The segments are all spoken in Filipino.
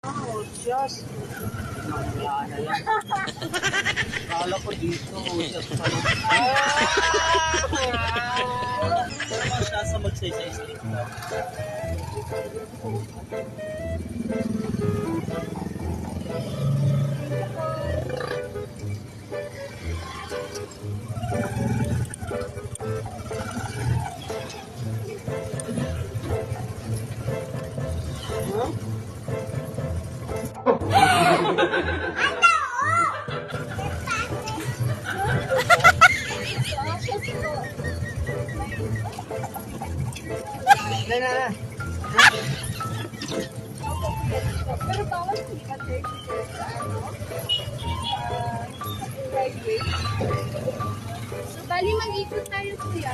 Oh, Diyos. Nangyana yan. Kala ko dito. Oh, Diyos pala. Ano siya sa magsaysay-slip na? Na. Pero bawal hindi ka 30 right way. So, bali mag-ikot tayo kuya.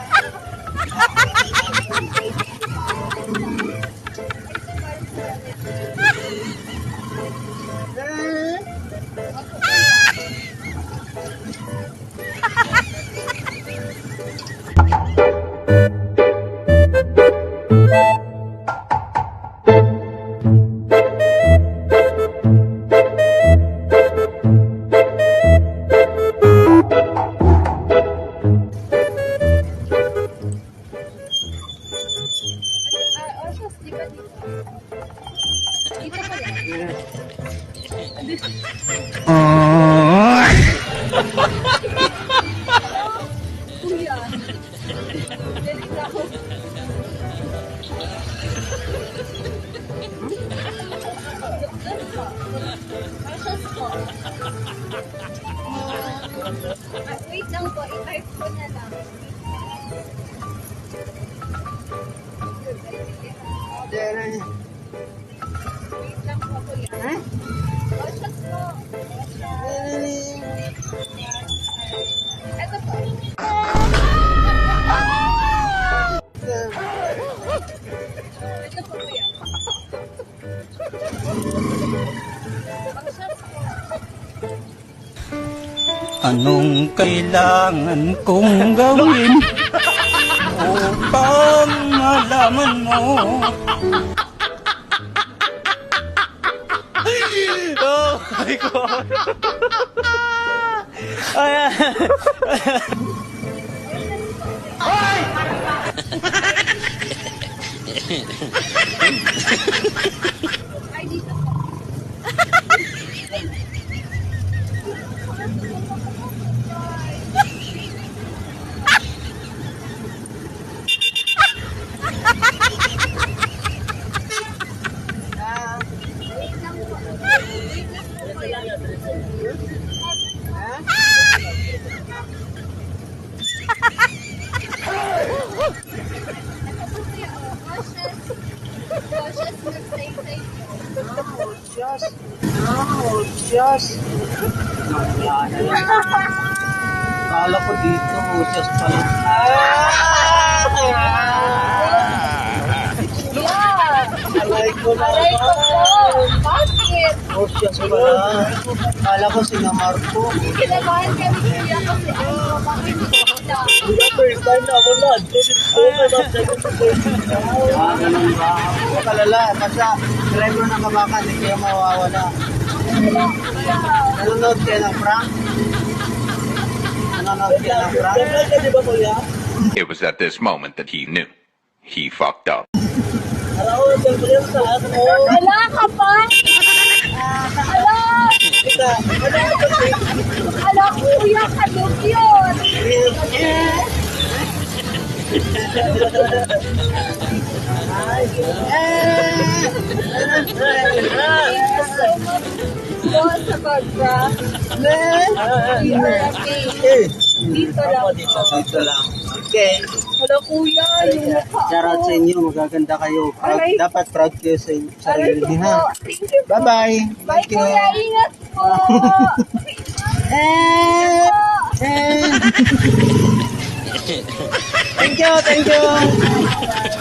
Wait lang po, i-type ko na lang. Wait lang po kuya. Oshas po. Ito po. Ito po kuya. Oshas po. Anong kailangan kong gawin upang malaman mo? Oh my God! Ay, dito po. Wait lang po. Wait lang po kuya. Oshas, magsaysay po. Oh, Diyos. Oh, Diyos. Nangyana yan. Kala ko dito. Oh, Diyos pala. Alay ko na. Aray ko po. Bakit? Oh, Diyos pala. Kala ko si Marco. Kinabahan kami kuya kasi ano, bakit hindi kita? First time na ako na. Ganun ba? Ako kalala. Basta driver ng kabakan. Hindi kayo mawawala. Nanonood kayo ng prank? Nanonood kayo ng prank? It was at this moment that he knew. He fucked up. Wala ka pa? Ala! Ala kuya, kalog yun! Doon sa Bagra. Dito lang. Dito lang. Okay. Ala kuya, yung mukha. Shoutout sa inyo. Magaganda kayo. Aray. Dapat proud kayo sa Aray sarili ko niyo, po. ha? Thank you po. Bye-bye. Bye Thank you. kuya, ingat po. Thank you. Thank you.